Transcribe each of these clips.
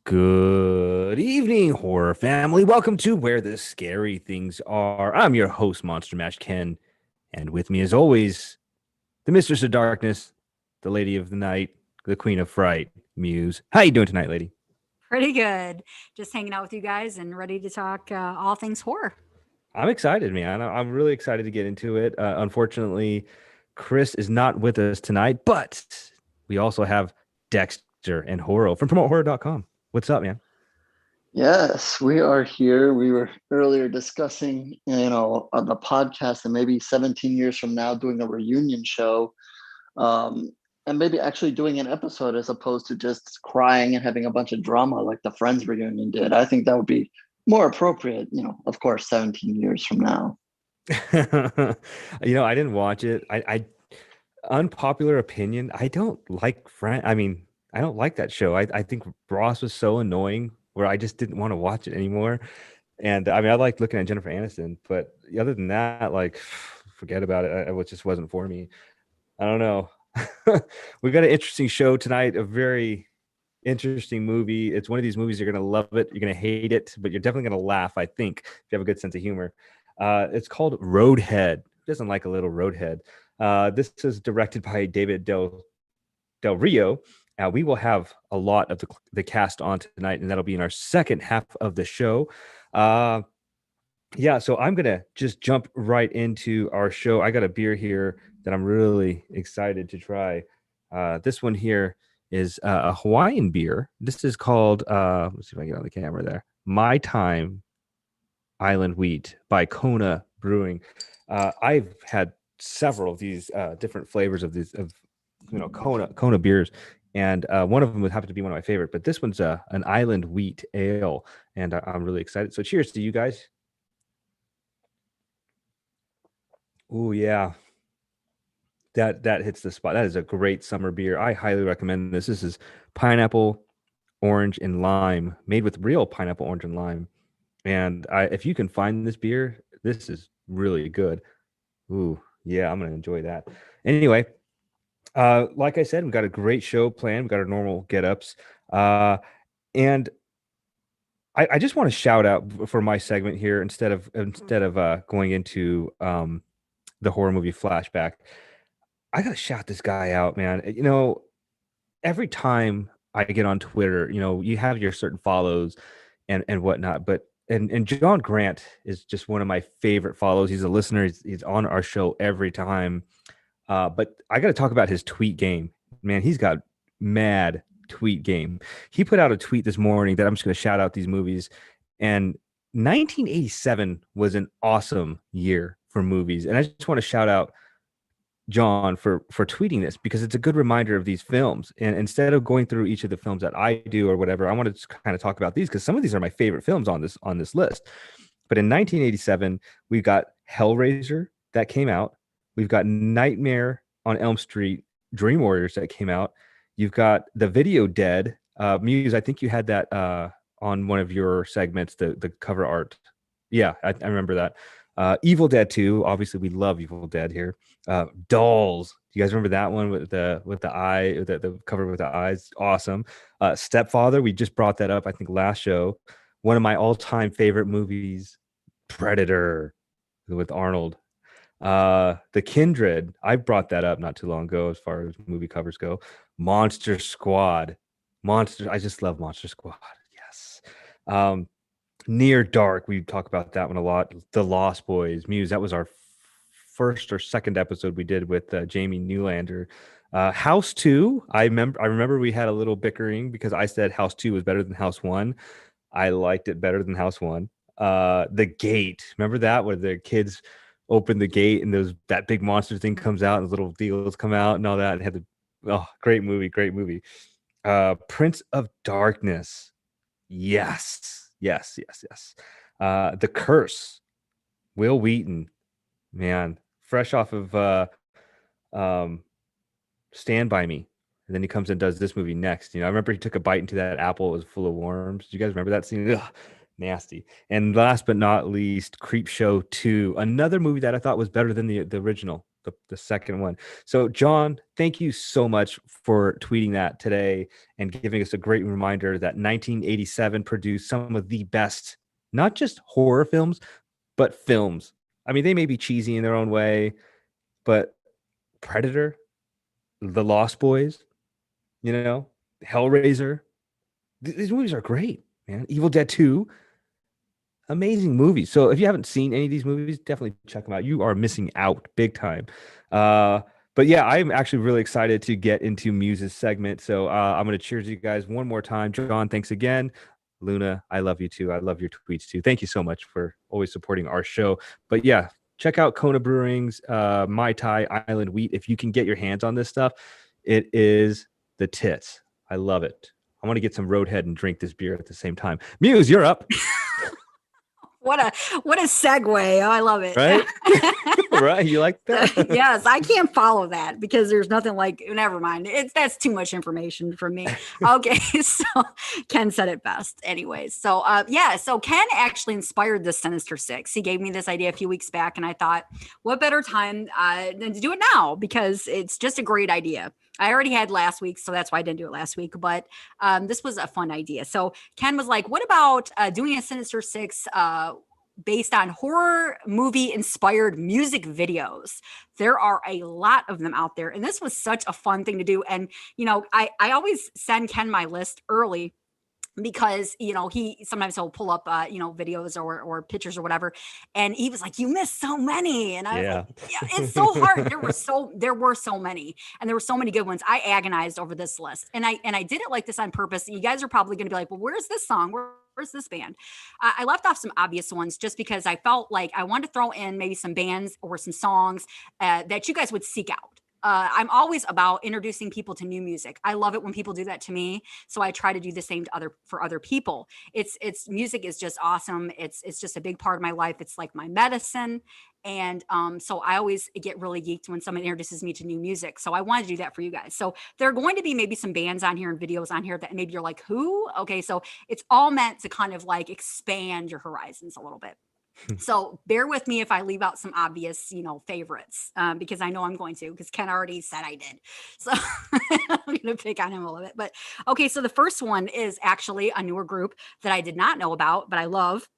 Good evening, horror family. Welcome to Where the Scary Things Are. I'm your host, MonsterMash Ken, and with me, as always, the Mistress of Darkness, the Lady of the Night, the Queen of Fright, Muse. How you doing tonight, lady? Pretty good. Just hanging out with you guys and ready to talk all things horror. I'm excited, man. I'm really excited to get into it. Unfortunately, Chris is not with us tonight, but we also have Dexter and HorrO from PromoteHorror.com. What's up, man? Yes, we are here. We were earlier discussing, on the podcast, and maybe 17 years from now, doing a reunion show, um, and maybe actually doing an episode as opposed to just crying and having a bunch of drama like the Friends reunion did. I think that would be more appropriate, of course, 17 years from now. I didn't watch it. I unpopular opinion. I don't like Friend. I mean, I don't like that show. I think Ross was so annoying where I just didn't want to watch it anymore. And I mean, I like looking at Jennifer Aniston, but other than that, like, forget about it. It just wasn't for me. I don't know. We've got an interesting show tonight. A very interesting movie. It's one of these movies you're gonna love it, you're gonna hate it, but you're definitely gonna laugh. I think if you have a good sense of humor. It's called Roadhead. Who doesn't like a little Roadhead? This is directed by David Del Rio. We will have a lot of the cast on tonight, and that'll be in our second half of the show. Uh, yeah, so I'm gonna just jump right into our show. I got a beer here that I'm really excited to try. This one here is a Hawaiian beer. This is called let's see if I can get on the camera there. My Time Island Wheat by Kona Brewing. I've had several of these different flavors of these Kona beers, and one of them would happen to be one of my favorite. But this one's an Island Wheat Ale, and I'm really excited. So cheers to you guys. Oh yeah, that hits the spot. That is a great summer beer. I highly recommend this. This is pineapple, orange, and lime, made with real pineapple, orange, and lime. And if you can find this beer, this is really good. Ooh, yeah, I'm gonna enjoy that. Anyway, like I said, we've got a great show planned. We've got our normal get-ups. And I just want to shout out for my segment here instead of going into the horror movie flashback. I gotta shout this guy out, man. Every time I get on Twitter, you have your certain follows and whatnot, but and John Grant is just one of my favorite follows. He's a listener. He's on our show every time. But I got to talk about his tweet game. Man, he's got mad tweet game. He put out a tweet this morning that I'm just going to shout out these movies. And 1987 was an awesome year for movies. And I just want to shout out John for tweeting this because it's a good reminder of these films. And instead of going through each of the films that I do or whatever, I want to kind of talk about these because some of these are my favorite films on this list. But in 1987, we've got Hellraiser that came out. We've got Nightmare on Elm Street, Dream Warriors that came out. You've got The Video Dead. Muse, I think you had that on one of your segments, the cover art. Yeah, I remember that. Evil Dead 2. Obviously, we love Evil Dead here. Dolls. Do you guys remember that one with the eye, the cover with the eyes? Awesome. Stepfather. We just brought that up, I think, last show. One of my all-time favorite movies, Predator, with Arnold. The Kindred. I brought that up not too long ago as far as movie covers go. Monster Squad. I just love Monster Squad. Yes. Near Dark, we talk about that one a lot. The Lost Boys, Muse, that was our first or second episode we did with Jamie Newlander. House 2, I remember we had a little bickering because I said House 2 was better than House 1. I liked it better than House 1. The Gate, remember that where the kids open the gate and that big monster thing comes out and little deals come out and all that, and had great movie. Prince of Darkness. Yes. The Curse, Will Wheaton, man, fresh off of um Stand By Me. And then he comes and does this movie next. I remember he took a bite into that apple. It was full of worms. Do you guys remember that scene? Ugh, nasty. And last but not least, Creep Show 2, another movie that I thought was better than the original. the second one. So John, thank you so much for tweeting that today and giving us a great reminder that 1987 produced some of the best, not just horror films, but films. I mean, they may be cheesy in their own way, but Predator, The Lost Boys, Hellraiser, these movies are great, man. Evil Dead 2, amazing movies. So if you haven't seen any of these movies, definitely check them out. You are missing out big time. But yeah, I'm actually really excited to get into Muse's segment. So I'm going to cheers you guys one more time. John, thanks again. Luna, I love you too. I love your tweets too. Thank you so much for always supporting our show. But yeah, check out Kona Brewing's Mai Tai Island Wheat. If you can get your hands on this stuff, it is the tits. I love it. I want to get some Roadhead and drink this beer at the same time. Muse, you're up. What a segue. Oh, I love it. Right? Right. You like that? Yes, I can't follow that because there's nothing like, never mind. That's too much information for me. Okay. So Ken said it best anyways. So so Ken actually inspired the Sinister Six. He gave me this idea a few weeks back and I thought, what better time than to do it now? Because it's just a great idea. I already had last week, so that's why I didn't do it last week. But this was a fun idea. So Ken was like, what about doing a Sinister Six based on horror movie inspired music videos? There are a lot of them out there. And this was such a fun thing to do. And, I always send Ken my list early, because he sometimes he'll pull up videos or pictures or whatever, and he was like, you missed so many, and I was like, yeah, it's so hard. There were so many, and there were so many good ones. I agonized over this list, and I did it like this on purpose. You guys are probably going to be like, well, where's this song, where's this band? I left off some obvious ones just because I felt like I wanted to throw in maybe some bands or some songs that you guys would seek out. I'm always about introducing people to new music. I love it when people do that to me. So I try to do the same for other people. It's music is just awesome. It's just a big part of my life. It's like my medicine. And so I always get really geeked when someone introduces me to new music. So I wanted to do that for you guys. So there are going to be maybe some bands on here and videos on here that maybe you're like, who? Okay. So it's all meant to kind of like expand your horizons a little bit. So bear with me if I leave out some obvious, favorites, because I know I'm going to, because Ken already said I did. So I'm going to pick on him a little bit. But okay, so the first one is actually a newer group that I did not know about, but I love.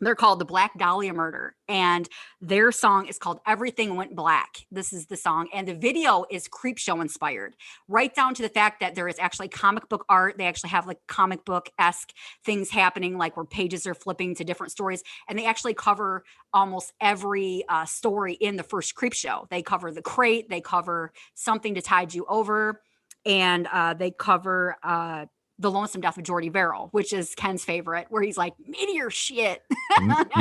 They're called the Black Dahlia Murder, and their song is called Everything Went Black. This is the song, and the video is Creepshow inspired, right down to the fact that there is actually comic book art. They actually have like comic book-esque things happening, like where pages are flipping to different stories, and they actually cover almost every story in the first Creepshow. They cover the crate, they cover Something to Tide You Over, and they cover The Lonesome Death of Jordy Verrill, which is Ken's favorite, where he's like, meteor shit.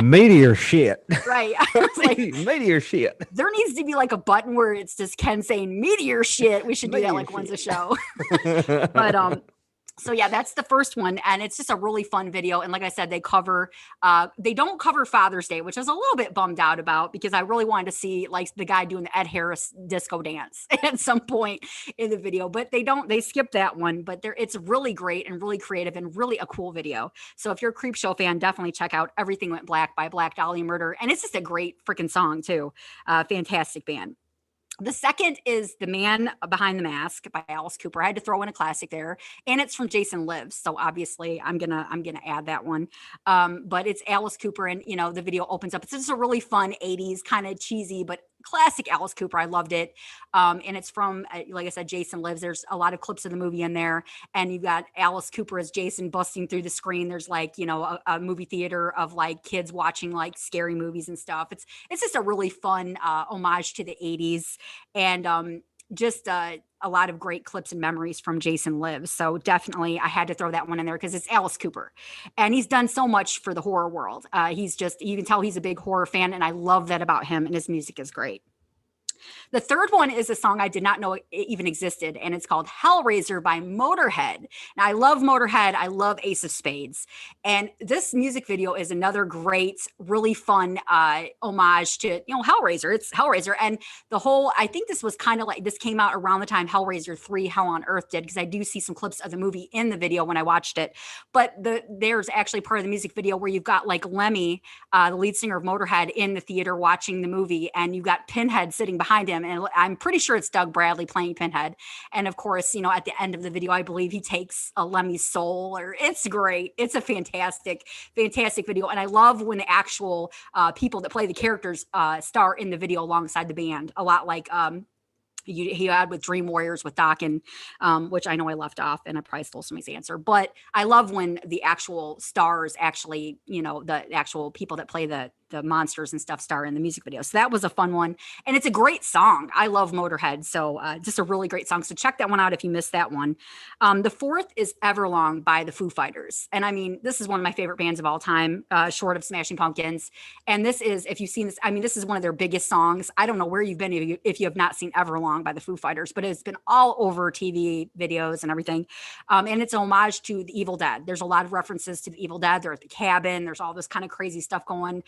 Meteor shit. Right. I was like, meteor shit. There needs to be like a button where it's just Ken saying meteor shit. We should do that like once a show. But so yeah, that's the first one. And it's just a really fun video. And like I said, they don't cover Father's Day, which I was a little bit bummed out about because I really wanted to see like the guy doing the Ed Harris disco dance at some point in the video, but they skip that one, but it's really great and really creative and really a cool video. So if you're a Creepshow fan, definitely check out Everything Went Black by Black Dahlia Murder. And it's just a great freaking song too. Fantastic band. The second is The Man Behind the Mask by Alice Cooper. I had to throw in a classic there, and it's from Jason Lives. So obviously I'm gonna add that one. But it's Alice Cooper, and the video opens up. It's just a really fun 80s kind of cheesy, but classic Alice Cooper. I loved it. And it's from, like I said, Jason Lives. There's a lot of clips of the movie in there, and you've got Alice Cooper as Jason busting through the screen. There's like, a movie theater of like kids watching like scary movies and stuff. It's just a really fun homage to the 80s. And just a lot of great clips and memories from Jason Lives. So definitely I had to throw that one in there because it's Alice Cooper. And he's done so much for the horror world. You can tell he's a big horror fan, and I love that about him, and his music is great. The third one is a song I did not know even existed, and it's called Hellraiser by Motorhead. Now, I love Motorhead. I love Ace of Spades. And this music video is another great, really fun homage to, Hellraiser. It's Hellraiser. And I think this was kind of like, this came out around the time Hellraiser 3, Hell on Earth did, because I do see some clips of the movie in the video when I watched it. But there's actually part of the music video where you've got like Lemmy, the lead singer of Motorhead, in the theater watching the movie, and you've got Pinhead sitting behind behind him, and I'm pretty sure it's Doug Bradley playing Pinhead. And of course, at the end of the video, I believe he takes a Lemmy's soul, or it's great. It's a fantastic video. And I love when the actual people that play the characters star in the video alongside the band, a lot like he had with Dream Warriors with Dokken, which I know I left off and I probably stole somebody's answer. But I love when the actual stars actually, the actual people that play the monsters and stuff star in the music video. So that was a fun one. And it's a great song. I love Motorhead. So just a really great song. So check that one out if you missed that one. The fourth is Everlong by the Foo Fighters. And I mean, this is one of my favorite bands of all time, short of Smashing Pumpkins. And this is, if you've seen this, I mean, this is one of their biggest songs. I don't know where you've been if you have not seen Everlong by the Foo Fighters, but it's been all over TV videos and everything. And it's an homage to the Evil Dead. There's a lot of references to the Evil Dead. They're at the cabin. There's all this kind of crazy stuff going.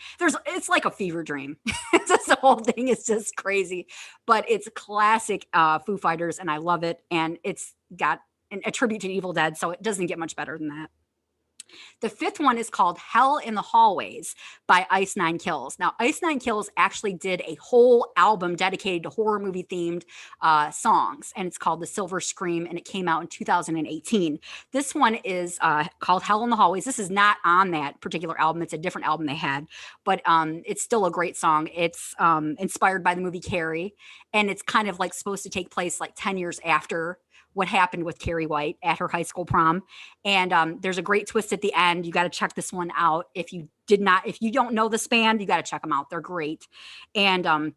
It's like a fever dream. The whole thing is just crazy, but it's classic Foo Fighters, and I love it. And it's got a tribute to the Evil Dead, so it doesn't get much better than that. The fifth one is called Hell in the Hallways by Ice Nine Kills. Now, Ice Nine Kills actually did a whole album dedicated to horror movie themed songs, and it's called The Silver Scream, and it came out in 2018. This one is called Hell in the Hallways. This is not on that particular album. It's a different album they had, but it's still a great song. It's inspired by the movie Carrie, and it's kind of like supposed to take place like 10 years after what happened with Carrie White at her high school prom. And there's a great twist at the end. You got to check this one out. If you don't know this band, you got to check them out. They're great. And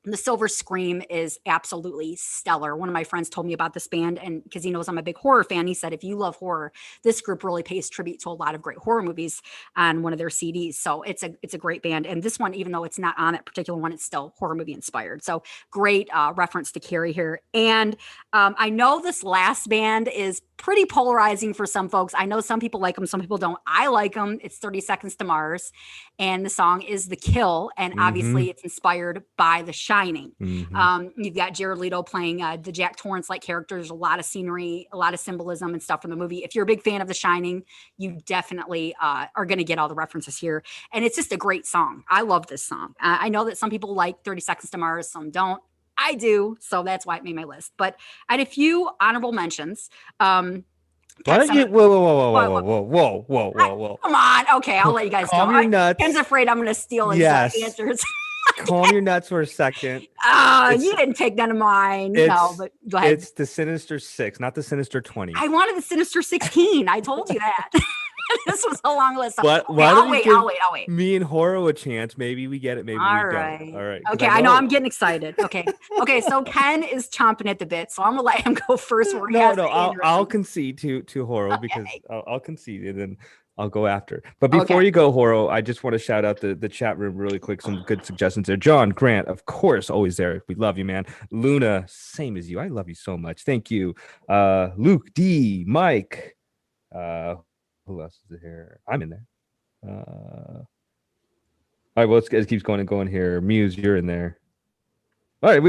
The Silver Scream is absolutely stellar. One of my friends told me about this band, and because he knows I'm a big horror fan, he said, if you love horror, this group really pays tribute to a lot of great horror movies on one of their CDs. So it's a great band. And this one, even though it's not on that particular one, it's still horror movie inspired. So great reference to Carrie here. And I know this last band is pretty polarizing for some folks. I know some people like them, some people don't. I like them. It's 30 Seconds to Mars. And the song is The Kill. And obviously it's inspired by The Shining. You've got Jared Leto playing the Jack Torrance-like character. There's a lot of scenery, a lot of symbolism and stuff from the movie. If you're a big fan of The Shining, you definitely are going to get all the references here. And it's just a great song. I love this song. I know that some people like 30 Seconds to Mars, some don't. I do. So that's why it made my list. But I had a few honorable mentions. Why don't you? Whoa! Come on. Okay, I'll let you guys Calm go. your nuts. Ken's afraid I'm going to steal his answers. Calm your nuts for a second. You didn't take none of mine. No, but go ahead. It's the Sinister 6, not the Sinister 20. I wanted the Sinister 16. I told you that. This was a long list. Why I'll wait. Me and HorrO a chance. Maybe we get it. Maybe we don't. All right. Okay, I know I'm getting excited. Okay. So Ken is chomping at the bit, so I'm gonna let him go first. I'll concede to HorrO because I'll concede and then I'll go after. But before you go, HorrO, I just want to shout out the chat room really quick. Some good suggestions there. John Grant, of course, always there. We love you, man. Luna, same as you. I love you so much. Thank you. Luke D, Mike. Who else is here? I'm in there. All right, well, it keeps going and going here. Muse, you're in there. All right,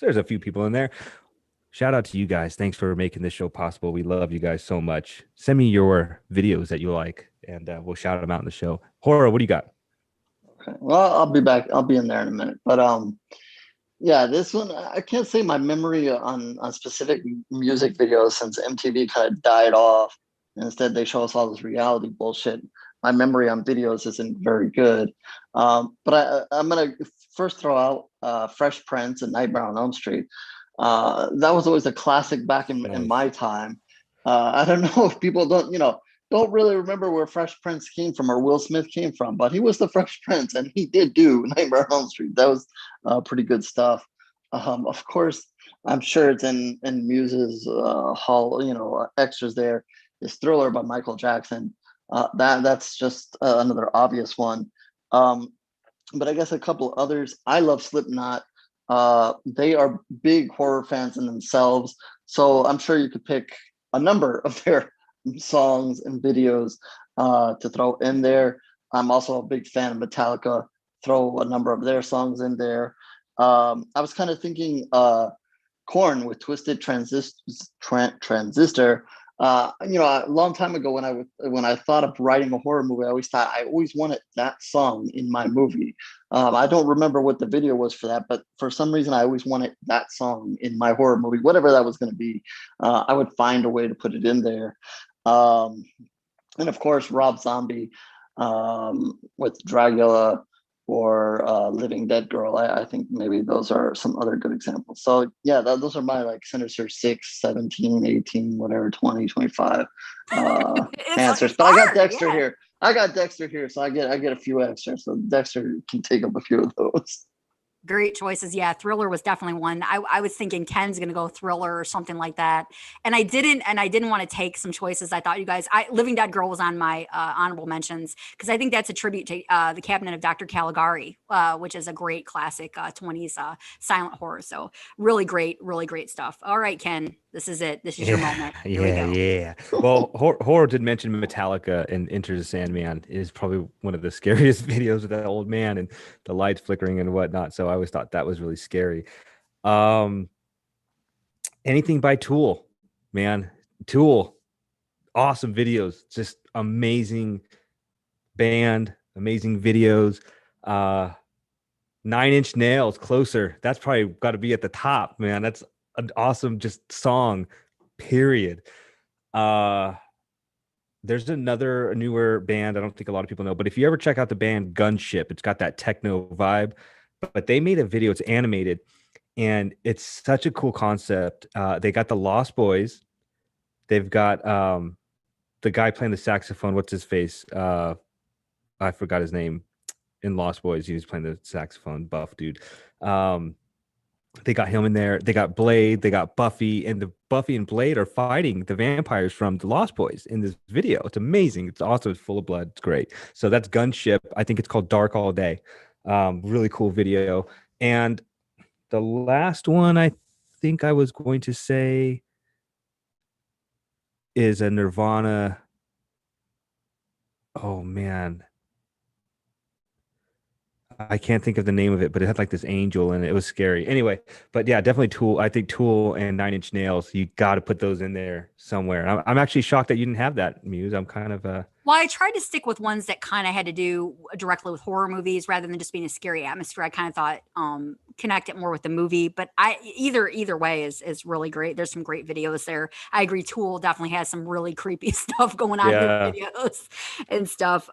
there's a few people in there. Shout out to you guys. Thanks for making this show possible. We love you guys so much. Send me your videos that you like, and we'll shout them out in the show. HorrO, what do you got? Okay. Well, I'll be back. I'll be in there in a minute. But yeah, this one, I can't say my memory on specific music videos since MTV kind of died off. Instead, they show us all this reality bullshit. My memory on videos isn't very good. But I'm going to first throw out Fresh Prince and Nightmare on Elm Street. That was always a classic back in my time. I don't know if people don't really remember where Fresh Prince came from or Will Smith came from, but he was the Fresh Prince and he did do Nightmare on Elm Street. That was pretty good stuff. Of course, I'm sure it's in Muse's hall, extras there. Is Thriller by Michael Jackson. That's just another obvious one. But I guess a couple others. I love Slipknot. They are big horror fans in themselves. So I'm sure you could pick a number of their songs and videos to throw in there. I'm also a big fan of Metallica. Throw a number of their songs in there. I was kind of thinking Korn with Twisted Transistor. A long time ago when I thought of writing a horror movie, I always wanted that song in my movie. I don't remember what the video was for that, but for some reason I always wanted that song in my horror movie, whatever that was going to be. I would find a way to put it in there. And of course, Rob Zombie with Dragula or Living Dead Girl. I think maybe those are some other good examples. So yeah, those are my like Sinister 6, 17, 18, whatever, 20, 25 answers. But I got Dexter here. So I get a few extra. So Dexter can take up a few of those. Great choices. Yeah, Thriller was definitely one. I was thinking Ken's going to go Thriller or something like that. And I didn't want to take some choices. I thought you guys, Living Dead Girl was on my honorable mentions because I think that's a tribute to The Cabinet of Dr. Caligari, which is a great classic 20s silent horror. So really great stuff. All right, Ken, this is it. This is your moment. Here we go. Yeah. Well, HorrO did mention Metallica and Enter the Sandman is probably one of the scariest videos with that old man and the lights flickering and whatnot. So I always thought that was really scary. Anything by Tool, man. Tool, awesome videos, just amazing band, amazing videos. 9 Inch Nails, Closer. That's probably got to be at the top, man. That's an awesome just song, period. There's a newer band I don't think a lot of people know, but if you ever check out the band Gunship, it's got that techno vibe, but they made a video, it's animated, and it's such a cool concept. They got the Lost Boys. They've got the guy playing the saxophone, what's his face? I forgot his name. In Lost Boys, he was playing the saxophone, buff dude. They got him in there. They got Blade. They got Buffy, and the Buffy and Blade are fighting the vampires from the Lost Boys in this video. It's amazing. It's awesome. It's full of blood. It's great. So that's Gunship. I think it's called Dark All Day. Really cool video. And the last one I think I was going to say is a Nirvana. Oh man. I can't think of the name of it, but it had like this angel and it was scary. Anyway, but yeah, definitely Tool. I think Tool and 9 Inch Nails, you got to put those in there somewhere. I'm actually shocked that you didn't have that, Muse. I'm kind of Well, I tried to stick with ones that kind of had to do directly with horror movies rather than just being a scary atmosphere. I kind of thought connect it more with the movie, but either way is really great. There's some great videos there. I agree. Tool definitely has some really creepy stuff going on in the videos and stuff.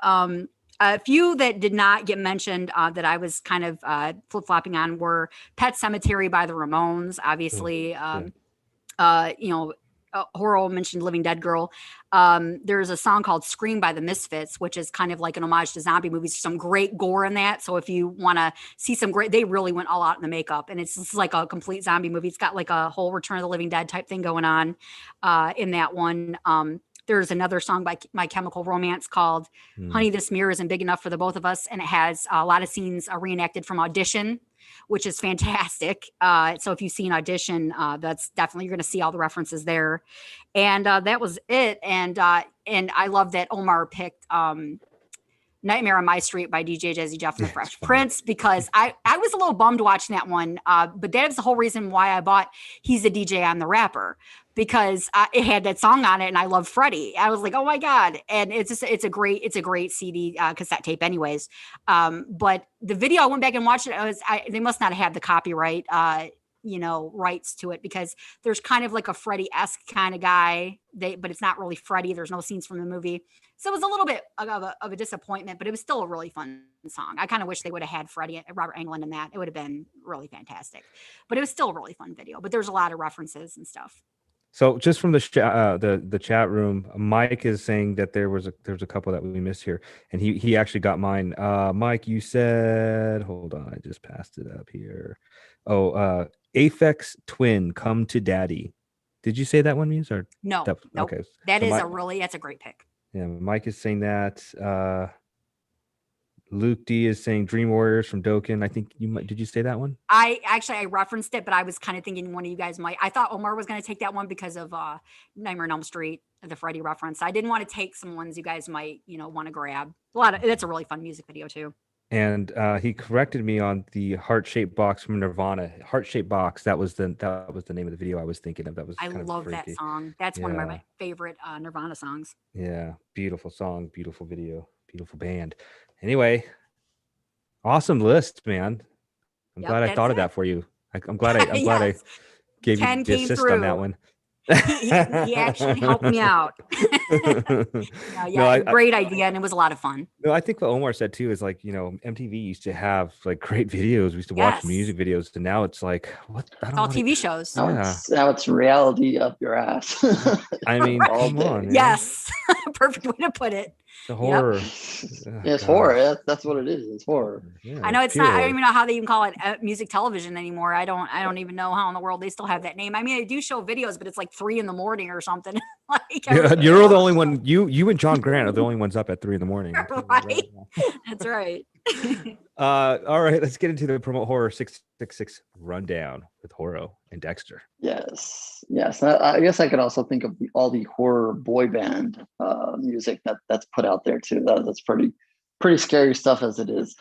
A few that did not get mentioned that I was kind of flip-flopping on were Pet Sematary by the Ramones, obviously. HorrO mentioned Living Dead Girl. There's a song called Scream by the Misfits, which is kind of like an homage to zombie movies. Some great gore in that. So if you want to see they really went all out in the makeup. And it's just like a complete zombie movie. It's got like a whole Return of the Living Dead type thing going on in that one. There's another song by My Chemical Romance called Honey, This Mirror Isn't Big Enough for the Both of Us. And it has a lot of scenes reenacted from Audition, which is fantastic. So if you've seen Audition, that's definitely, you're going to see all the references there. And that was it. And I love that Omar picked Nightmare on My Street by DJ Jazzy Jeff and the Fresh Prince, because I was a little bummed watching that one. But that was the whole reason why I bought He's a DJ, I'm the Rapper, because it had that song on it and I love Freddie. I was like, oh my God. And it's a great CD cassette tape anyways. But the video, I went back and watched it. They must not have had the copyright, rights to it, because there's kind of like a Freddie-esque kind of guy, but it's not really Freddie. There's no scenes from the movie. So it was a little bit of a disappointment, but it was still a really fun song. I kind of wish they would have had Freddie, Robert Englund in that. It would have been really fantastic, but it was still a really fun video, but there's a lot of references and stuff. So just from the chat room, Mike is saying that there's a couple that we missed here, and he actually got mine. Mike, you said, hold on, I just passed it up here. Oh, Aphex Twin, Come to Daddy. Did you say that one, Muse? Or no? Nope. Okay, that's a great pick. Yeah, Mike is saying that. Luke D is saying Dream Warriors from Dokken. I think did you say that one? I referenced it, but I was kind of thinking one of you guys might. I thought Omar was going to take that one because of Nightmare on Elm Street, the Freddy reference. I didn't want to take some ones you guys might, want to grab. That's a really fun music video too. and he corrected me on the heart-shaped box from Nirvana. Heart-shaped box. That was the name of the video I was thinking of. That was I kind of love that freaky. song. That's one of Yeah, my favorite Nirvana songs. yeah. Beautiful song, beautiful video, beautiful band. Anyway, awesome list, man. I'm Yep, glad I that's thought of that it. for you. I'm glad I Yes, gave you Ken the came assist on that through. one. He actually helped me out. No, Yeah, great idea, and it was a lot of fun. no, I think what Omar said too is like, MTV used to have like great videos. We used to watch Yes, music videos, and now it's like, what? I it's don't all want to. TV shows. Yeah, Now it's reality up your ass I mean, Right. all come day. on, man. Yes, perfect way to put it. The Yep. horror. Oh, It's horror. gosh. That's what it is. It's horror. Yeah, I know it's it's pure not. I don't horror. even know how they even call it music television anymore. I don't even know how in the world they still have that name. I mean, they do show videos, but it's like 3 a.m. or something. Like Yeah, every you're the video. only one. You and John Grant are the only ones up at 3 in the morning. I'm telling you Right. right now. That's right. All right, let's get into the promote horror 666 rundown with HorrO and Dexter. Yes. I guess I could also think of all the horror boy band music that's put out there too. That's pretty scary stuff as it is.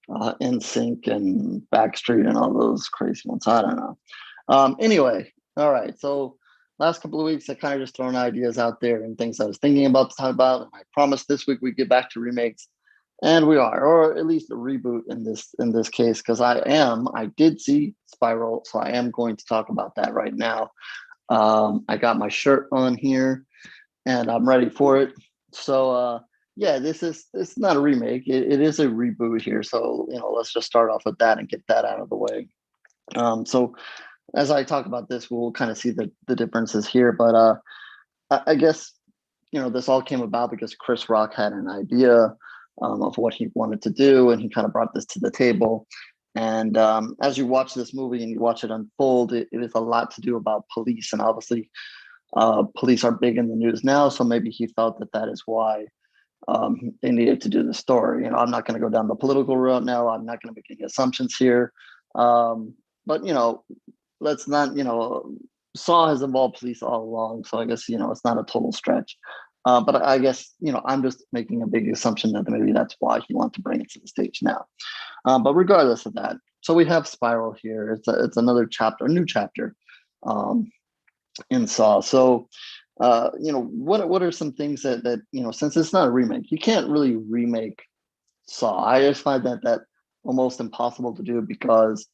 NSYNC and Backstreet and all those crazy ones. I don't know. Anyway, all right. So last couple of weeks, I kind of just thrown ideas out there and things I was thinking about to talk about. And I promised this week we'd get back to remakes, and we are, or at least a reboot in this case, because I did see Spiral, so I am going to talk about that right now. I got my shirt on here, and I'm ready for it. So yeah, it's not a remake. It is a reboot here. So let's just start off with that and get that out of the way. So as I talk about this, we'll kind of see the differences here. But I guess this all came about because Chris Rock had an idea of what he wanted to do, and he kind of brought this to the table. And as you watch this movie and you watch it unfold, it is a lot to do about police, and obviously, police are big in the news now. So maybe he felt that is why they needed to do the story. I'm not going to go down the political route now. I'm not going to make any assumptions here. But let's not, Saw has involved police all along, so I guess it's not a total stretch. But I guess I'm just making a big assumption that maybe that's why he wanted to bring it to the stage now. But regardless of that, so we have Spiral here. It's another chapter, a new chapter in Saw. So what are some things that since it's not a remake, you can't really remake Saw. I just find that almost impossible to do, because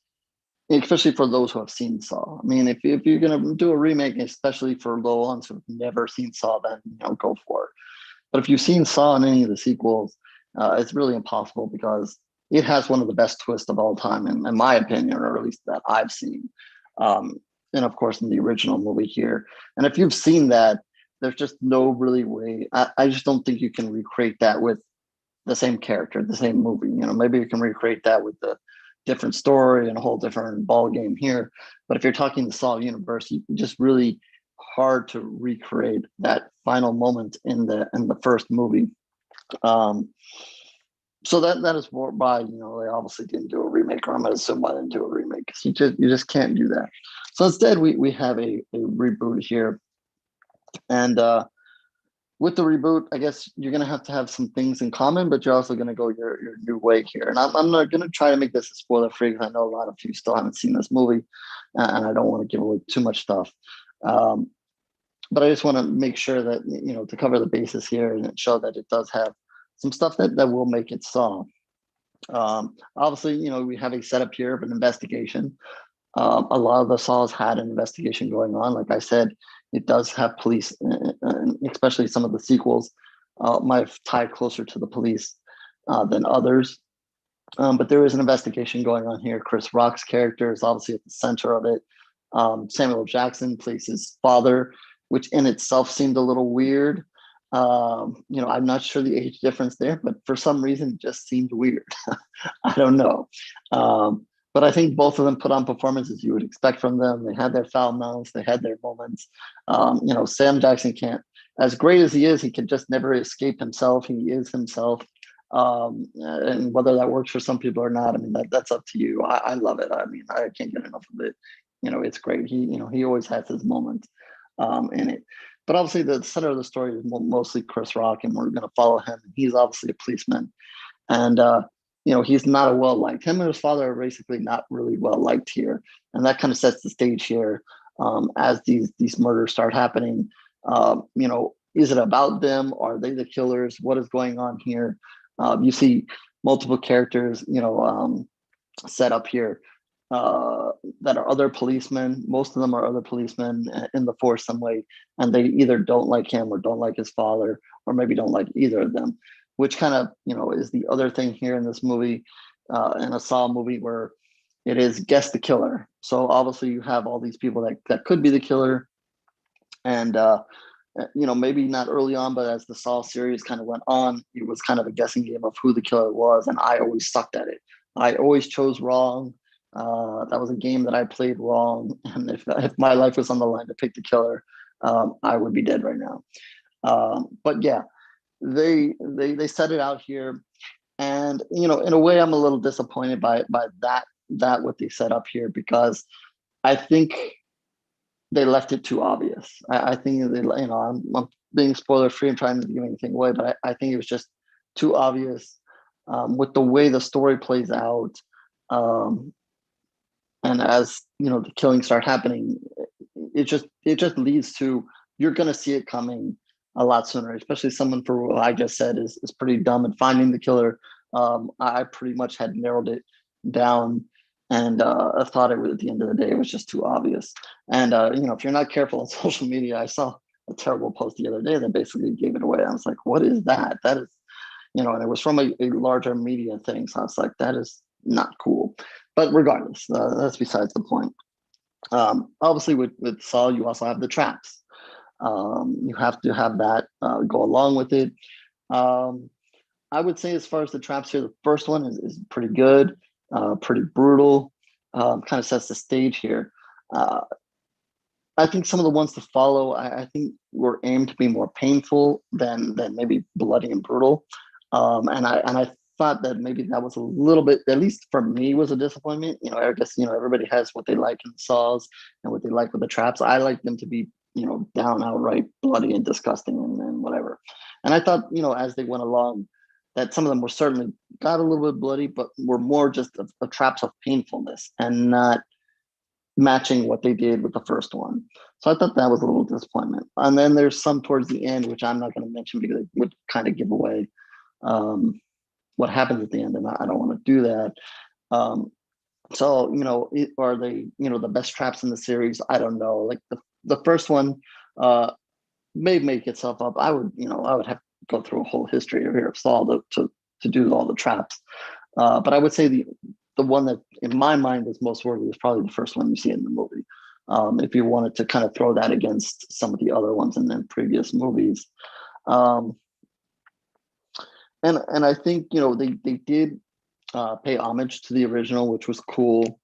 especially for those who have seen Saw. I mean, if you're gonna do a remake, especially for the ones who've never seen Saw, then go for it. But if you've seen Saw in any of the sequels, it's really impossible, because it has one of the best twists of all time, in my opinion, or at least that I've seen. Um, and of course, in the original movie here. And if you've seen that, there's just no really way. I just don't think you can recreate that with the same character, the same movie. Maybe you can recreate that with the different story and a whole different ball game here. But if you're talking the Saw universe, you just really hard to recreate that final moment in the first movie. So that is why they obviously didn't do a remake, or I'm gonna assume why they didn't do a remake, because you just can't do that. So instead, we have a reboot here, and with the reboot, I guess you're gonna have to have some things in common, but you're also gonna go your new way here. And I'm not gonna try to make this a spoiler free, because I know a lot of you still haven't seen this movie, and I don't want to give away too much stuff. But I just want to make sure that to cover the bases here and show that it does have some stuff that will make it Saw. Obviously, we have a setup here of an investigation. A lot of the Saws had an investigation going on. Like I said, it does have police, especially some of the sequels might tie closer to the police than others. But there is an investigation going on here. Chris Rock's character is obviously at the center of it. Samuel L. Jackson plays his father, which in itself seemed a little weird. I'm not sure the age difference there, but for some reason it just seemed weird. I don't know. But I think both of them put on performances you would expect from them. They had their foul mouths, they had their moments. Sam Jackson can't, as great as he is, he can just never escape himself. He is himself. And whether that works for some people or not, I mean, that's up to you. I love it. I mean, I can't get enough of it. It's great. He always has his moments in it. But obviously, the center of the story is mostly Chris Rock, and we're going to follow him. He's obviously a policeman, and he's not a well liked. Him and his father are basically not really well liked here, and that kind of sets the stage here as these murders start happening. Is it about them? Are they the killers? What is going on here? You see multiple characters, set up here that are other policemen. Most of them are other policemen in the force some way, and they either don't like him or don't like his father, or maybe don't like either of them, which kind of is the other thing here in this movie, in a Saw movie, where it is guess the killer. So obviously you have all these people that could be the killer, and maybe not early on, but as the Saw series kind of went on, it was kind of a guessing game of who the killer was, and I always sucked at it. I always chose wrong. That was a game that I played wrong, and if my life was on the line to pick the killer, I would be dead right now. But yeah, they set it out here, and in a way, I'm a little disappointed by that what they set up here, because I think they left it too obvious. I think they, I'm being spoiler free and trying to give anything away, but I think it was just too obvious with the way the story plays out. And as the killings start happening, it just leads to, you're going to see it coming a lot sooner, especially someone, for what I just said, is pretty dumb at finding the killer. I pretty much had narrowed it down, and I thought it was, at the end of the day, it was just too obvious. And if you're not careful on social media, I saw a terrible post the other day that basically gave it away. I was like, what is that? That is, and it was from a larger media thing. So I was like, that is not cool. But regardless, that's besides the point. Obviously, with Saw, you also have the traps. You have to have that go along with it. I would say, as far as the traps here, the first one is pretty good, pretty brutal, kind of sets the stage here. I think some of the ones to follow, I think, were aimed to be more painful than maybe bloody and brutal. And I thought that maybe that was a little bit, at least for me, was a disappointment. I guess everybody has what they like in the Saws and what they like with the traps. I like them to be down outright bloody and disgusting and whatever. And I thought as they went along, that some of them were certainly got a little bit bloody, but were more just of traps of painfulness and not matching what they did with the first one. So I thought that was a little disappointment. And then there's some towards the end, which I'm not going to mention because it would kind of give away what happens at the end, and I don't want to do that. So are they the best traps in the series? I don't know. Like the first one may make itself up. I would have to go through a whole history of Saw to do all the traps. But I would say the one that in my mind is most worthy is probably the first one you see in the movie. If you wanted to kind of throw that against some of the other ones in the previous movies. And I think they did pay homage to the original, which was cool.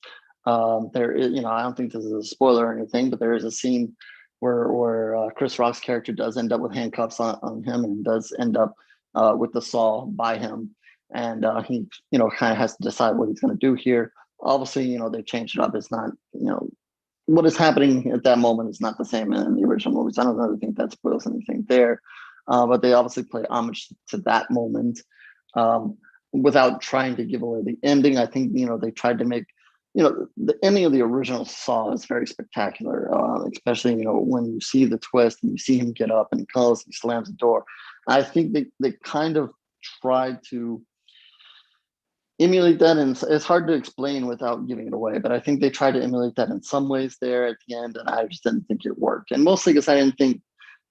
There is, I don't think this is a spoiler or anything, but there is a scene where Chris Rock's character does end up with handcuffs on him, and does end up with the saw by him, and he kind of has to decide what he's going to do here. Obviously, they changed it up. It's not what is happening at that moment is not the same in the original movies. I don't really think that spoils anything there. But they obviously play homage to that moment without trying to give away the ending. I think they tried to make the ending of the original Saw is very spectacular, especially when you see the twist and you see him get up and he calls, he slams the door. I think they kind of tried to emulate that, and it's hard to explain without giving it away, but I think they tried to emulate that in some ways there at the end, and I just didn't think it worked. And mostly because I didn't think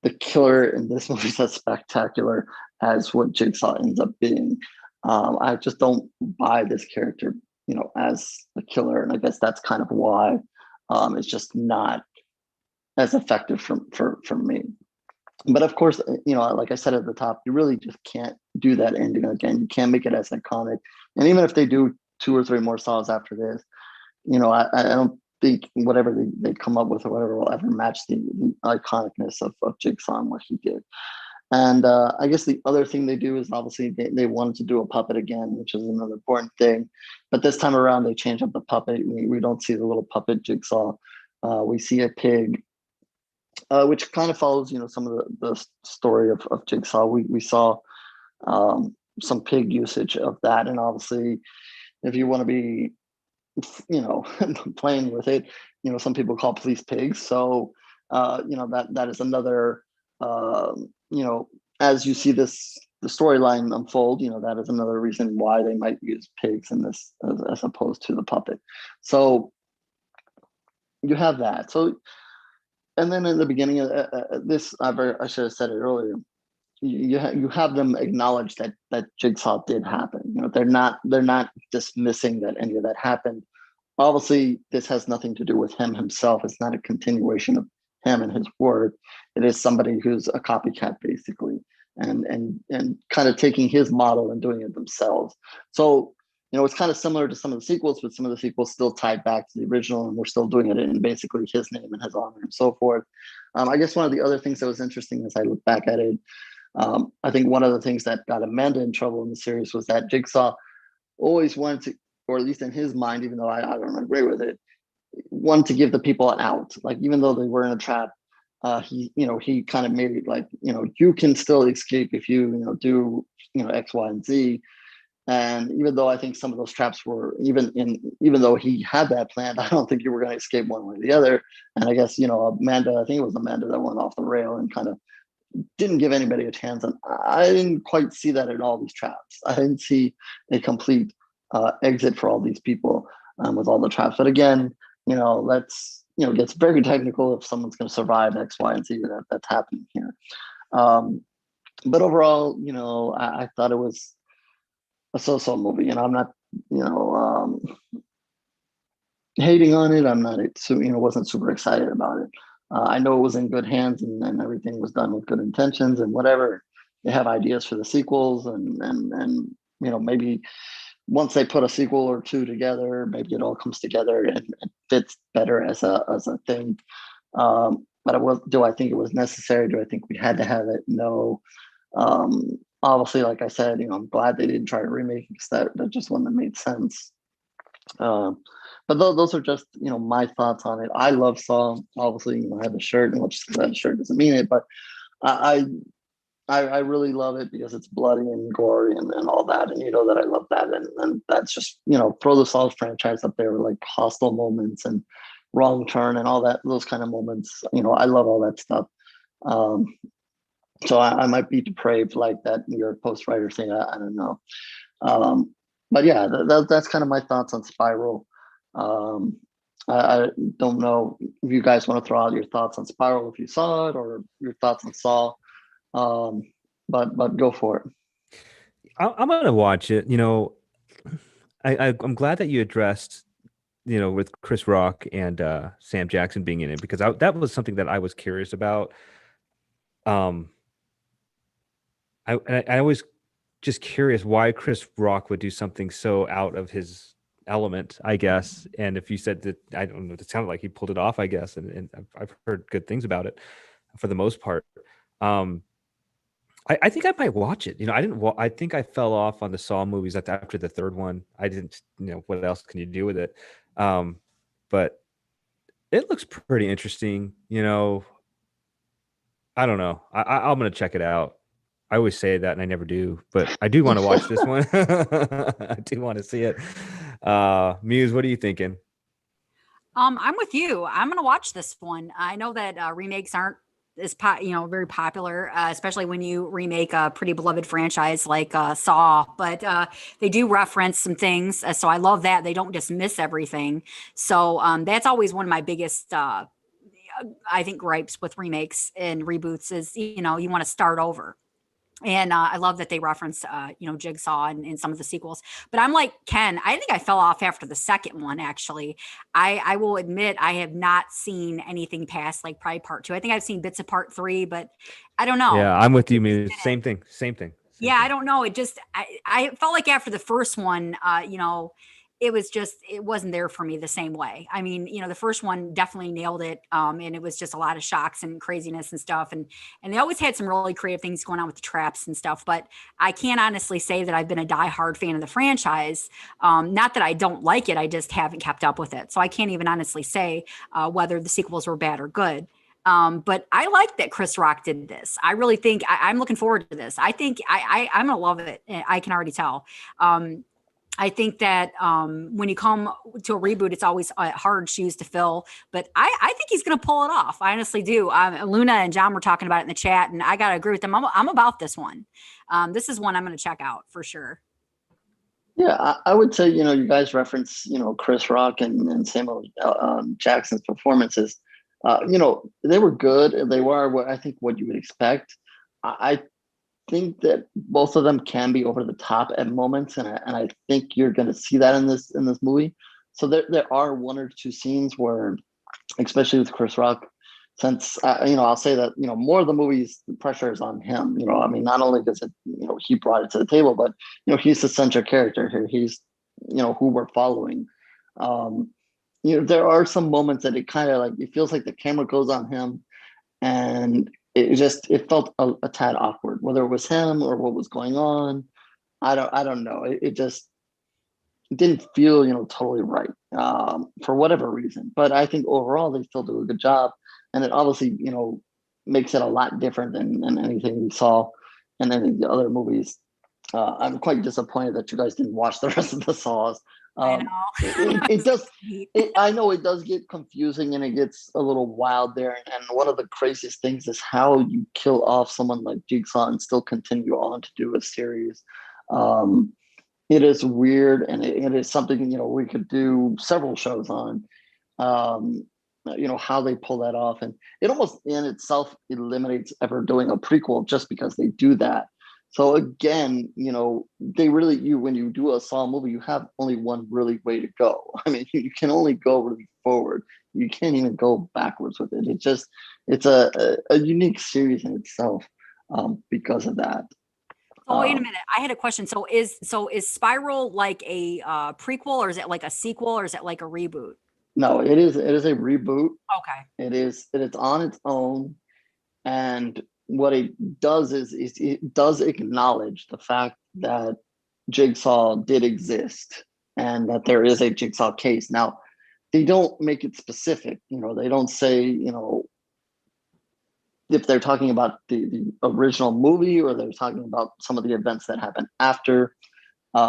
the killer in this movie is as spectacular as what Jigsaw ends up being. I just don't buy this character, as a killer, and I guess that's kind of why it's just not as effective for me. But of course, like I said at the top, you really just can't do that ending again. You can't make it as iconic. And even if they do 2 or 3 more Saws after this, I don't think whatever they come up with or whatever will ever match the iconicness of Jigsaw and what he did. And I guess the other thing they do is obviously they wanted to do a puppet again, which is another important thing. But this time around, they change up the puppet. We don't see the little puppet Jigsaw. We see a pig, which kind of follows, some of the story of Jigsaw. We saw some pig usage of that. And obviously, if you want to be, playing with it, some people call police pigs. So, that is another, as you see the storyline unfold, that is another reason why they might use pigs in this as opposed to the puppet. So you have that. So, and then in the beginning of this, I should have said it earlier. You have them acknowledge that Jigsaw did happen. They're not dismissing that any of that happened. Obviously, this has nothing to do with him himself. It's not a continuation of him and his work. It is somebody who's a copycat, basically, and kind of taking his model and doing it themselves. So, it's kind of similar to some of the sequels, but some of the sequels still tied back to the original, and we're still doing it in basically his name and his honor and so forth. I guess one of the other things that was interesting as I look back at it, I think one of the things that got Amanda in trouble in the series was that Jigsaw always wanted to, or at least in his mind, even though I don't agree with it, wanted to give the people an out. Like, even though they were in a trap, he kind of made it like, you can still escape if you, do, X, Y, and Z. And even though I think some of those traps were even though he had that planned, I don't think you were going to escape one way or the other. And I guess, Amanda, I think it was Amanda that went off the rail and kind of didn't give anybody a chance. And I didn't quite see that in all these traps. I didn't see a complete exit for all these people with all the traps. But again, that's, gets very technical if someone's going to survive X, Y, and Z. That's happening here. But overall, I thought it was a so-so movie, and I'm not, hating on it. I'm not, wasn't super excited about it. I know it was in good hands, and everything was done with good intentions and whatever. They have ideas for the sequels, and maybe once they put a sequel or two together, maybe it all comes together and fits better as a thing. But do I think it was necessary? Do I think we had to have it? No. Obviously, like I said, I'm glad they didn't try to remake it, because that just wouldn't have made sense. But those are just, my thoughts on it. I love Saw. Obviously, I have a shirt, and just because I have a shirt doesn't mean it, but I really love it because it's bloody and gory and all that, and that I love that, and that's just, throw the Saw franchise up there with like Hostile moments and Wrong Turn and all that, those kind of moments. I love all that stuff. So I might be depraved like that New York Post writer thing. I don't know. But yeah, that's kind of my thoughts on Spiral. I don't know if you guys want to throw out your thoughts on Spiral if you saw it, or your thoughts on Saw. But go for it. I'm gonna watch it. I'm glad that you addressed, with Chris Rock and Sam Jackson being in it, because that was something that I was curious about. I was just curious why Chris Rock would do something so out of his element, I guess. And if you said that, I don't know, it sounded like he pulled it off, I guess. And I've heard good things about it for the most part. I think I might watch it. I think I fell off on the Saw movies after the third one. I didn't, what else can you do with it? But it looks pretty interesting. I don't know. I'm going to check it out. I always say that and I never do, but I do want to watch this one. I do want to see it. Muse, what are you thinking? I'm with you. I'm going to watch this one. I know that remakes aren't as very popular, especially when you remake a pretty beloved franchise like Saw, but they do reference some things. So I love that they don't dismiss everything. So that's always one of my biggest I think gripes with remakes and reboots is, you want to start over. And I love that they reference, Jigsaw and some of the sequels. But I'm like Ken. I think I fell off after the second one. Actually, I will admit I have not seen anything past like probably part 2. I think I've seen bits of part 3, but I don't know. Yeah, I'm with you, Muse. Same thing. I don't know. It just I felt like after the first one, it wasn't there for me the same way. I mean, the first one definitely nailed it. And it was just a lot of shocks and craziness and stuff. And they always had some really creative things going on with the traps and stuff, but I can't honestly say that I've been a diehard fan of the franchise. Not that I don't like it. I just haven't kept up with it. So I can't even honestly say whether the sequels were bad or good. But I like that Chris Rock did this. I really think I'm looking forward to this. I think I'm gonna love it. I can already tell. I think that when you come to a reboot, it's always hard shoes to fill. But I think he's going to pull it off. I honestly do. Luna and John were talking about it in the chat, and I got to agree with them. I'm about this one. This is one I'm going to check out for sure. Yeah, I would say, you guys reference, Chris Rock and Samuel Jackson's performances. They were good. They were what you would expect. I think that both of them can be over the top at moments, and I think you're going to see that in this movie. So there are one or two scenes where, especially with Chris Rock, since I'll say that more of the movies, the pressure is on him. I mean, not only does it he brought it to the table, but he's the central character here. He's who we're following. There are some moments that it kind of like it feels like the camera goes on him, and it felt a tad awkward, whether it was him or what was going on. I don't know. It just didn't feel totally right for whatever reason. But I think overall they still do a good job, and it obviously makes it a lot different than anything we saw in any of the other movies. I'm quite disappointed that you guys didn't watch the rest of the Saws. I know. It does. I know it does get confusing and it gets a little wild there. And one of the craziest things is how you kill off someone like Jigsaw and still continue on to do a series. It is weird, and it is something we could do several shows on. How they pull that off, and it almost in itself eliminates ever doing a prequel just because they do that. So again, they really when you do a Saw movie, you have only one really way to go. I mean, you can only go really forward. You can't even go backwards with it. It's a unique series in itself because of that. Oh, wait a minute. I had a question. So is Spiral like a prequel, or is it like a sequel, or is it like a reboot? No, it is a reboot. Okay. It's on its own, and what it does is it does acknowledge the fact that Jigsaw did exist and that there is a Jigsaw case. Now, they don't make it specific. They don't say, if they're talking about the original movie or they're talking about some of the events that happened after. We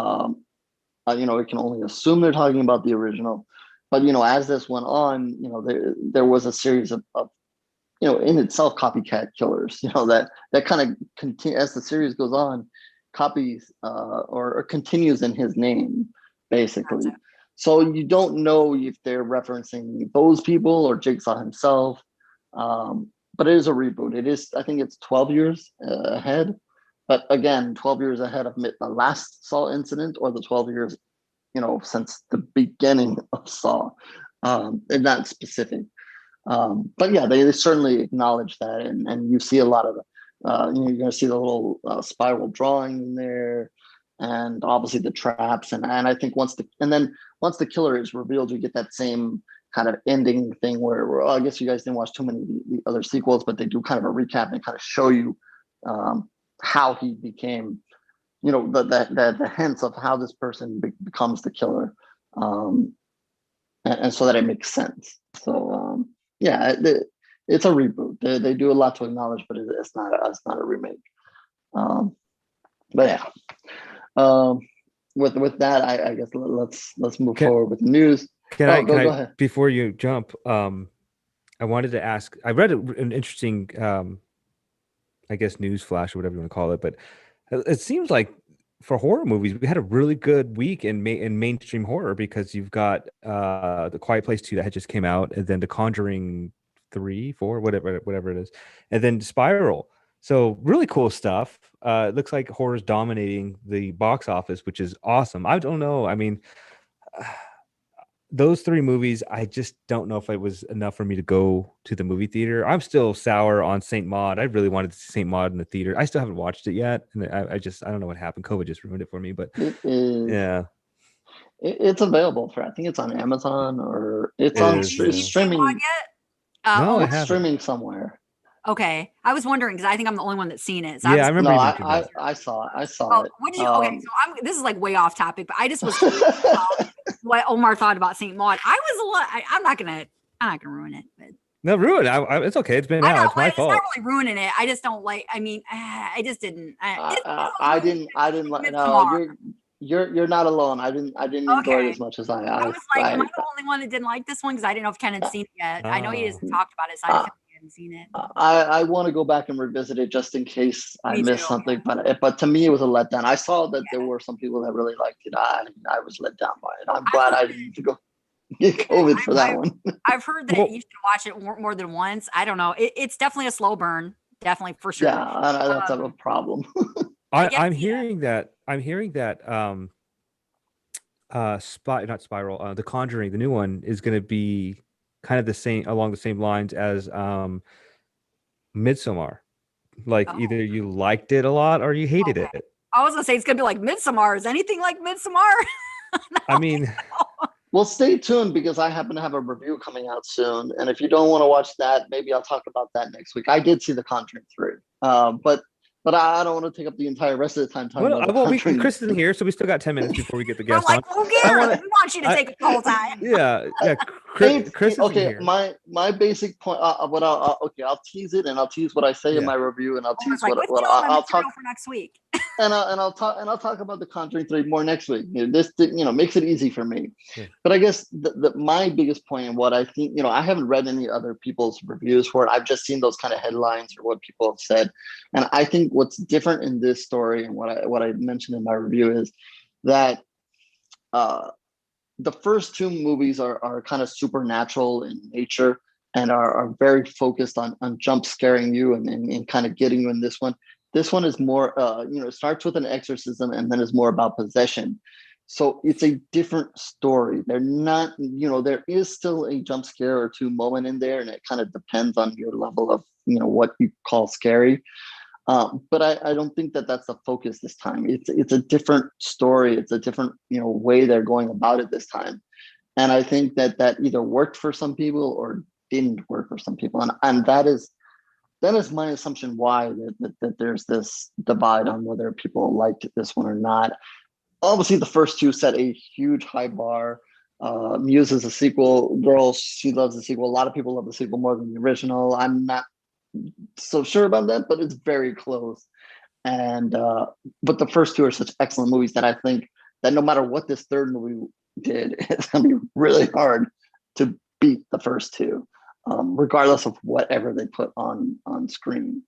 can only assume they're talking about the original. But, as this went on, there was a series of in itself copycat killers, that kind of continue as the series goes on, copies or continues in his name, basically. Gotcha. So you don't know if they're referencing those people or Jigsaw himself. But it is a reboot. It is, I think it's 12 years ahead. But again, 12 years ahead of the last Saw incident or the 12 years, since the beginning of Saw. And not specific. But yeah, they certainly acknowledge that, and you see a lot of you're going to see the little spiral drawing in there, and obviously the traps, and I think once the killer is revealed, you get that same kind of ending thing where I guess you guys didn't watch too many of the other sequels, but they do kind of a recap and kind of show you how he became, the hints of how this person becomes the killer, and so that it makes sense. So. Yeah, it's a reboot. They do a lot to acknowledge, but it's not a remake. But yeah, with that, I guess let's move forward with the news. Can I go ahead before you jump? I wanted to ask. I read an interesting, I guess, news flash or whatever you want to call it, but it seems like for horror movies, we had a really good week in mainstream horror because you've got The Quiet Place 2 that had just came out, and then The Conjuring 3, 4, whatever it is, and then Spiral. So really cool stuff. It looks like horror's dominating the box office, which is awesome. I don't know. I mean, those three movies, I just don't know if it was enough for me to go to the movie theater. I'm still sour on Saint Maud. I really wanted to see Saint Maud in the theater. I still haven't watched it yet, and I don't know what happened. COVID just ruined it for me. But yeah, it's available for. I think it's on Amazon or it's on streaming. No, it's streaming somewhere. Okay, I was wondering because I think I'm the only one that's seen it. So yeah, I remember. I saw it. What did you? Okay, so this is like way off topic, but I just was what Omar thought about Saint Maud. I'm not gonna ruin it, but No, ruin. It's okay. It's been I out. know It's my it's not fault. really ruining it. I just don't like. I mean, I just didn't. I didn't like. No, Midsommar. you're not alone. I didn't enjoy it Okay. as much as I was like, am I the only one that didn't like this one? Because I didn't know if Ken had seen it yet. I know he Oh. hasn't talked about it, so I just I, hadn't seen it. I want to go back and revisit it just in case I Me missed too. something. But to me, it was a letdown. I saw that there were some people that really liked it. I was let down by it. I'm glad I didn't need to go get COVID for that one. I've heard that Well, you should watch it more than once. I don't know. It's definitely a slow burn, definitely for sure. Yeah, that's a problem. I guess I'm hearing that. I'm hearing that. Not Spiral. The Conjuring, the new one, is going to be kind of the same along the same lines as Midsommar. Like Oh, either you liked it a lot or you hated okay. it. I was gonna say it's gonna be like Midsommar. Is anything like Midsommar? I mean, Well, stay tuned because I happen to have a review coming out soon, and if you don't want to watch that, maybe I'll talk about that next week. I did see The Conjuring 3, but I don't want to take up the entire rest of the time talking about The Conjuring. Chris isn't here, so we still got 10 minutes before we get the We're guest like, on. who I cares? want We want you to take it the whole time. yeah. Chris isn't Okay, here. my basic point. What I'll tease it, and I'll tease what I say in Yeah. my review, and I'll I tease was like, what withdraw my I'll talk. material for next week. And I'll talk about The Conjuring 3 more next week. This makes it easy for me. Yeah. But I guess my biggest point and what I think, I haven't read any other people's reviews for it. I've just seen those kind of headlines or what people have said. And I think what's different in this story and what I mentioned in my review is that the first two movies are kind of supernatural in nature and are very focused on jump scaring you and kind of getting you in this one. This one is more, it starts with an exorcism and then is more about possession. So it's a different story. They're not, there is still a jump scare or two moment in there, and it kind of depends on your level of, what you call scary. But I don't think that that's the focus this time. It's a different story. It's a different, way they're going about it this time. And I think that either worked for some people or didn't work for some people. And that is my assumption why that there's this divide on whether people liked this one or not. Obviously, the first two set a huge high bar. Muse is a sequel. Girl, she loves the sequel. A lot of people love the sequel more than the original. I'm not so sure about that, but it's very close. And but the first two are such excellent movies that I think that no matter what this third movie did, it's gonna be really hard to beat the first two, regardless of whatever they put on screen.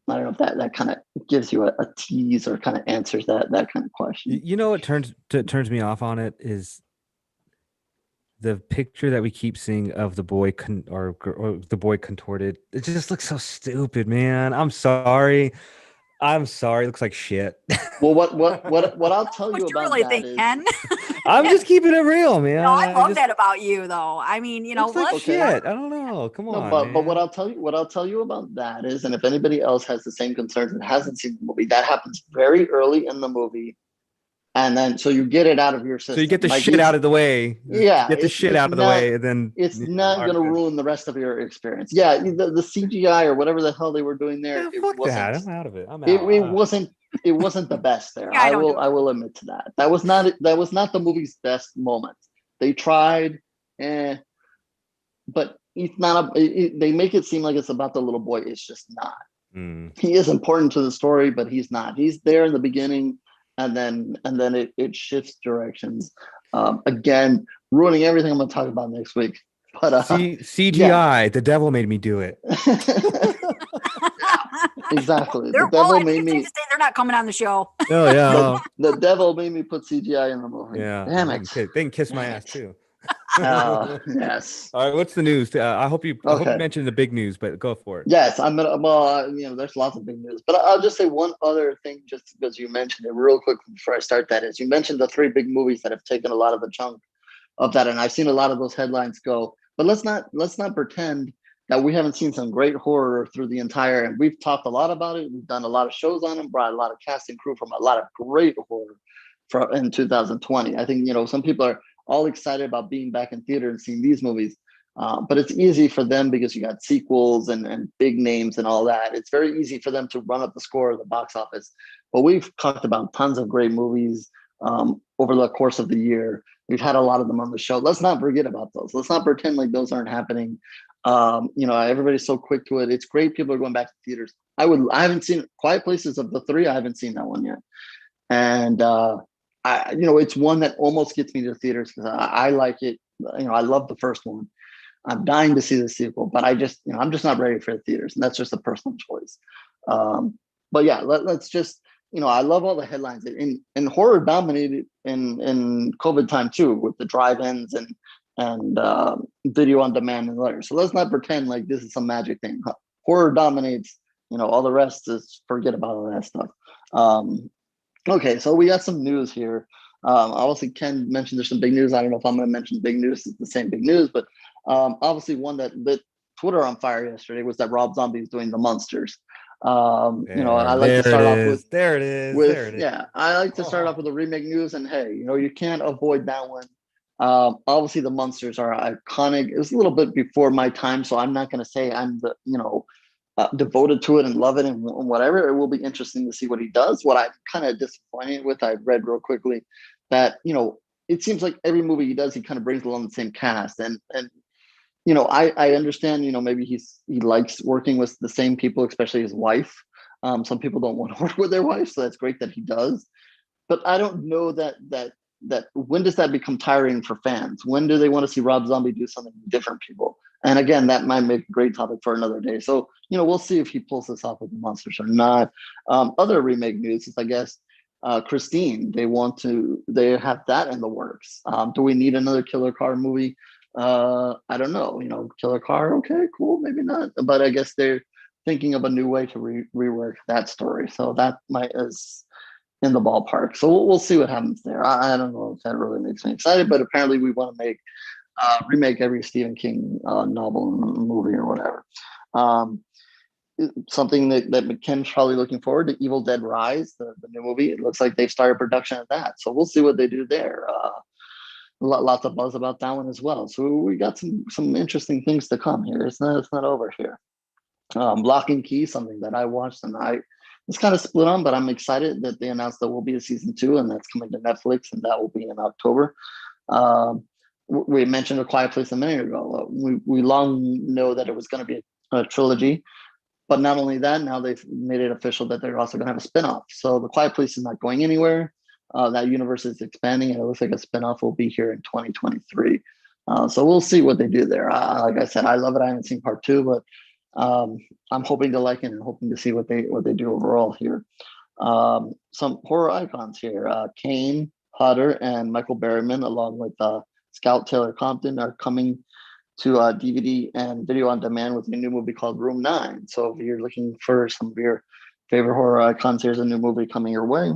I don't know if that kind of gives you a tease or kind of answers that kind of question. What turns me off on it is the picture that we keep seeing of the boy or the boy contorted. It just looks so stupid, man. I'm sorry. It looks like shit. Well, what I'll tell you What you about really that think, is, Ken? I'm just keeping it real, man. I love that about you, though. I mean, Looks like Okay. shit. I don't know. Come no, on, but man. what I'll tell you about that is, and if anybody else has the same concerns and hasn't seen the movie, that happens very early in the movie, and then so you get it out of your system. So you get the shit out of the way. Yeah, Get the shit out of the way, and then it's not going to ruin the rest of your experience. Yeah, the CGI or whatever the hell they were doing there, Yeah, it fuck wasn't. that. I'm out of it. I'm out. It wasn't the best there. Yeah, I will admit to that. That was not the movie's best moment. They tried, but it's not they make it seem like it's about the little boy. It's just not. He is important to the story, but he's not. He's there in the beginning, and then it shifts directions. Again, ruining everything I'm going to talk about next week. But CGI, yeah. the devil made me do it. Exactly. They're, The devil well, made me. they're not coming on the show. Oh yeah. The devil made me put CGI in the movie. Yeah. Damn it. They can kiss my ass too. Yes. All right. What's the news? I hope you mentioned the big news, but go for it. Yes, I'm gonna. Well, there's lots of big news, but I'll just say one other thing, just because you mentioned it real quick before I start. That is, you mentioned the three big movies that have taken a lot of the chunk of that, and I've seen a lot of those headlines go. But let's not pretend that we haven't seen some great horror through the entire. And we've talked a lot about it. We've done a lot of shows on it, brought a lot of cast and crew from a lot of great horror in 2020. I think some people are all excited about being back in theater and seeing these movies. But it's easy for them because you got sequels and big names and all that. It's very easy for them to run up the score of the box office. But we've talked about tons of great movies over the course of the year. We've had a lot of them on the show. Let's not forget about those. Let's not pretend like those aren't happening. Everybody's so quick to it. It's great. People are going back to theaters. I haven't seen Quiet Places of the three. I haven't seen that one yet. And it's one that almost gets me to the theaters because I like it. I love the first one. I'm dying to see the sequel, but I'm just not ready for the theaters, and that's just a personal choice. But yeah, let's just, I love all the headlines. And horror dominated in COVID time too, with the drive-ins and video on demand and letters. So let's not pretend like this is some magic thing. Horror dominates. All the rest is forget about all that stuff. Okay, so we got some news here. Obviously, Ken mentioned there's some big news. I don't know if I'm going to mention big news. It's the same big news, but obviously one that lit Twitter on fire yesterday was that Rob Zombie is doing the Monsters. I like to start off with there it is. Yeah, I like to start off with the remake news, and hey, you can't avoid that one. Obviously, the Monsters are iconic. It was a little bit before my time, so I'm not going to say I'm the devoted to it and love it and whatever. It will be interesting to see what he does. What I'm kind of disappointed with, I read real quickly that it seems like every movie he does, he kind of brings along the same cast, and I understand, maybe he likes working with the same people, especially his wife. Some people don't want to work with their wife, so that's great that he does. But I don't know that when does that become tiring for fans? When do they want to see Rob Zombie do something with different people? And again, that might make a great topic for another day. So, we'll see if he pulls this off with the Monsters or not. Other remake news is, I guess, Christine. They have that in the works. Do we need another Killer Car movie? I don't know. Killer Car, okay, cool, maybe not. But I guess they're thinking of a new way to rework that story. So that is in the ballpark. So we'll see what happens there. I don't know if that really makes me excited, but apparently we want to remake every Stephen King novel and movie or whatever. Something that Ken's probably looking forward to, Evil Dead Rise, the new movie. It looks like they've started production of that. So we'll see what they do there. Lots of buzz about that one as well. So we got some interesting things to come here. It's not over here. Lock and Key, something that I watched and I was kind of split on, but I'm excited that they announced there will be a season 2, and that's coming to Netflix, and that will be in October. We mentioned A Quiet Place a minute ago. We long know that it was going to be a trilogy, but not only that, now they've made it official that they're also going to have a spinoff. So The Quiet Place is not going anywhere. That universe is expanding, and it looks like a spinoff will be here in 2023. So we'll see what they do there. Like I said, I love it. I haven't seen part 2, but I'm hoping to like it and hoping to see what they do overall here. Some horror icons here. Kane Hodder and Michael Berryman, along with Scout Taylor Compton, are coming to DVD and video on demand with a new movie called Room 9. So if you're looking for some of your favorite horror icons, here's a new movie coming your way.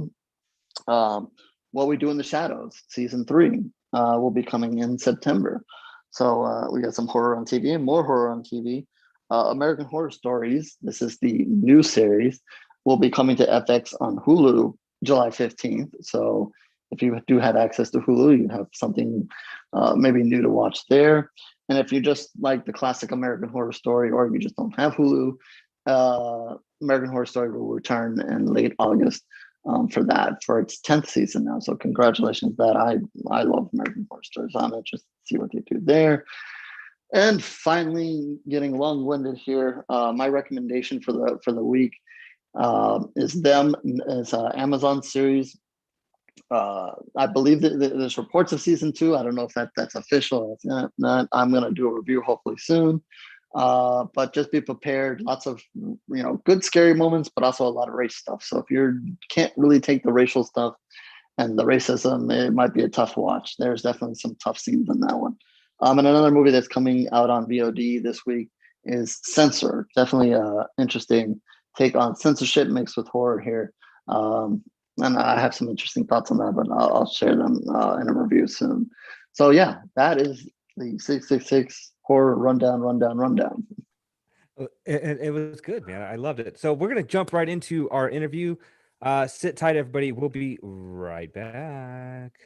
What We Do in the Shadows, season 3, will be coming in September. So we got some horror on TV and more horror on TV. American Horror Stories, this is the new series, will be coming to FX on Hulu July 15th. So if you do have access to Hulu, you have something maybe new to watch there. And if you just like the classic American Horror Story, or you just don't have Hulu, American Horror Story will return in late August for its 10th season now. So congratulations that I love American Horror Story. So I'm interested to see what they do there. And finally, getting long-winded here, my recommendation for the week is Amazon series. I believe that there's reports of season 2. I don't know if that's official. It's not. I'm going to do a review hopefully soon. But just be prepared. Lots of good scary moments, but also a lot of race stuff. So if you can't really take the racial stuff and the racism, it might be a tough watch. There's definitely some tough scenes in that one. And another movie that's coming out on VOD this week is Censor. Definitely an interesting take on censorship mixed with horror here. And I have some interesting thoughts on that, but I'll share them in a review soon. So yeah, that is the 666 horror rundown. It was good, man. I loved it. So we're going to jump right into our interview. Sit tight, everybody. We'll be right back.